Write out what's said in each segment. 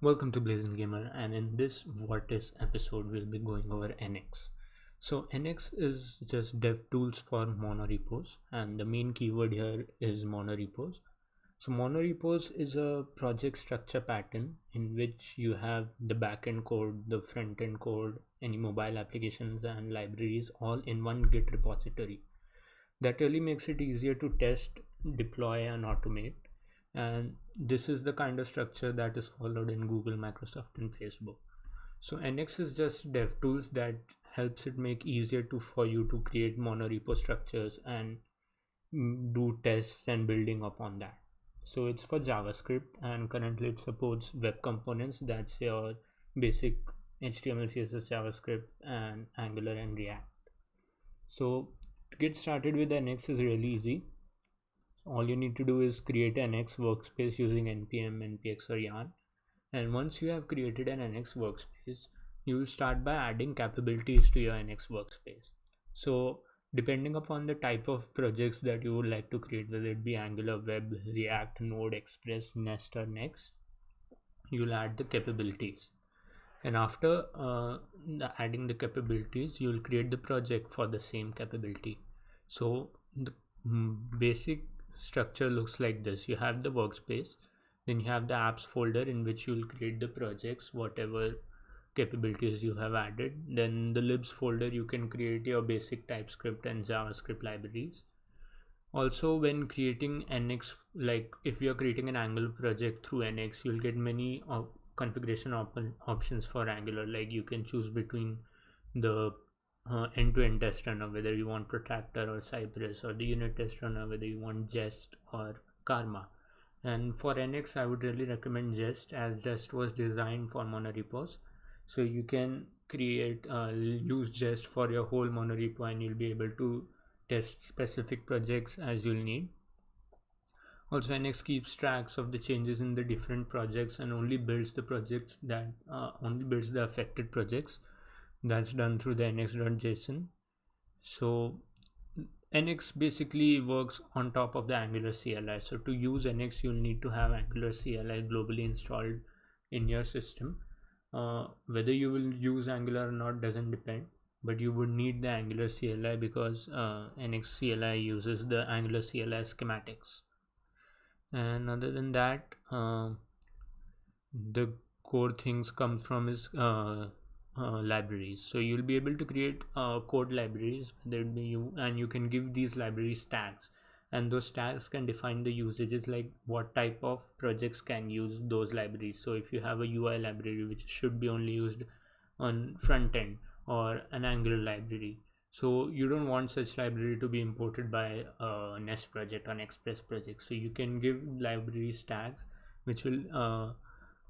Welcome to Blazing Gamer, and in this What Is episode, we'll be going over Nx. So, Nx is just dev tools for monorepos, and the main keyword here is monorepos. So, monorepos is a project structure pattern in which you have the backend code, the front end code, any mobile applications, and libraries all in one Git repository. That really makes it easier to test, deploy, and automate. And this is the kind of structure that is followed in Google, Microsoft, and Facebook. So Nx is just dev tools that helps it make easier to for you to create monorepo structures and do tests and building upon that. So it's for JavaScript, and currently it supports web components. That's your basic HTML, CSS, JavaScript, and Angular and React. So to get started with Nx is really easy. All you need to do is create an Nx workspace using npm, npx, or yarn. And once you have created an Nx workspace, you will start by adding capabilities to your Nx workspace. So depending upon the type of projects that you would like to create, whether it be Angular, Web, React, Node, Express, Nest, or Next, you'll add the capabilities. And after adding the capabilities, you'll create the project for the same capability. So the basic structure looks like this. You have the workspace, then you have the apps folder in which you will create the projects, whatever capabilities you have added. Then the libs folder, you can create your basic TypeScript and JavaScript libraries. Also, when creating Nx, like if you are creating an Angular project through Nx, you'll get many configuration options for Angular. Like you can choose between the end-to-end test runner, whether you want Protractor or Cypress, or the unit test runner, whether you want Jest or Karma. And for Nx, I would really recommend Jest, as Jest was designed for monorepos. So you can create use Jest for your whole monorepo, and you'll be able to test specific projects as you'll need. Also, Nx keeps tracks of the changes in the different projects and only builds the projects that only builds the affected projects. That's done through the Nx.json. So Nx basically works on top of the Angular CLI. So to use Nx, you'll need to have Angular CLI globally installed in your system. Whether you will use Angular or not doesn't depend, but you would need the Angular CLI because Nx CLI uses the Angular CLI schematics. And other than that, the core things come from is libraries. So you'll be able to create code libraries, whether it be you, and you can give these libraries tags, and those tags can define the usages, like what type of projects can use those libraries. So if you have a UI library which should be only used on front end, or an Angular library, so you don't want such library to be imported by a Nest project or an Express project. So you can give libraries tags which will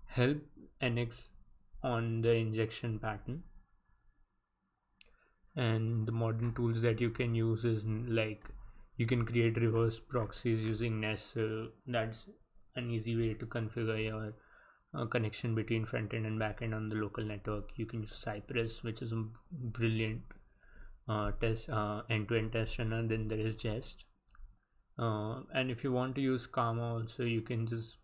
help Nx on the injection pattern. And the modern tools that you can use is like you can create reverse proxies using Nest. That's an easy way to configure your connection between front end and back end on the local network. You can use Cypress, which is a brilliant test end-to-end test runner. Then there is Jest, and if you want to use Karma also, you can just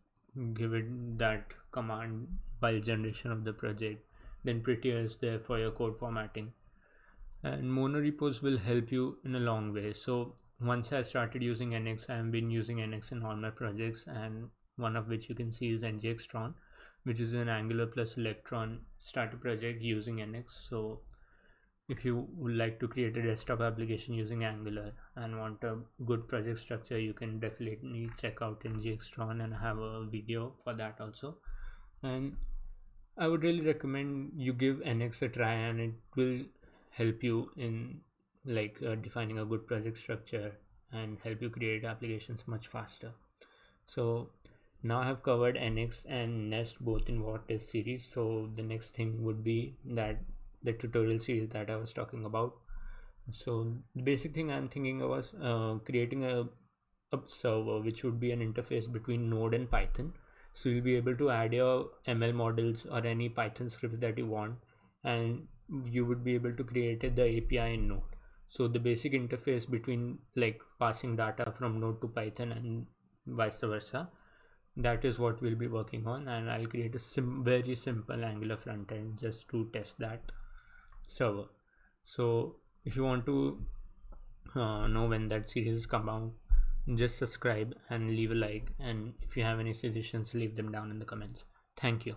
give it that command while generation of the project. Then Prettier is there for your code formatting, and monorepos will help you in a long way. So once I started using Nx, I have been using Nx in all my projects, and one of which you can see is Nx.js, which is an Angular plus Electron starter project using Nx. So if you would like to create a desktop application using Angular and want a good project structure, you can definitely check out Nx.js, and I have a video for that also. And I would really recommend you give Nx a try, and it will help you in defining a good project structure and help you create applications much faster. So now I have covered Nx and Nest both in What Is series. So the next thing would be that the tutorial series that I was talking about. So the basic thing I'm thinking of was creating a server which would be an interface between Node and Python. So you'll be able to add your ML models or any Python scripts that you want, and you would be able to create the API in Node. So the basic interface between like passing data from Node to Python and vice versa, that is what we'll be working on, and I'll create a very simple Angular front end just to test that server. So if you want to know when that series come out, just subscribe and leave a like, and if you have any suggestions, leave them down in the comments. Thank you.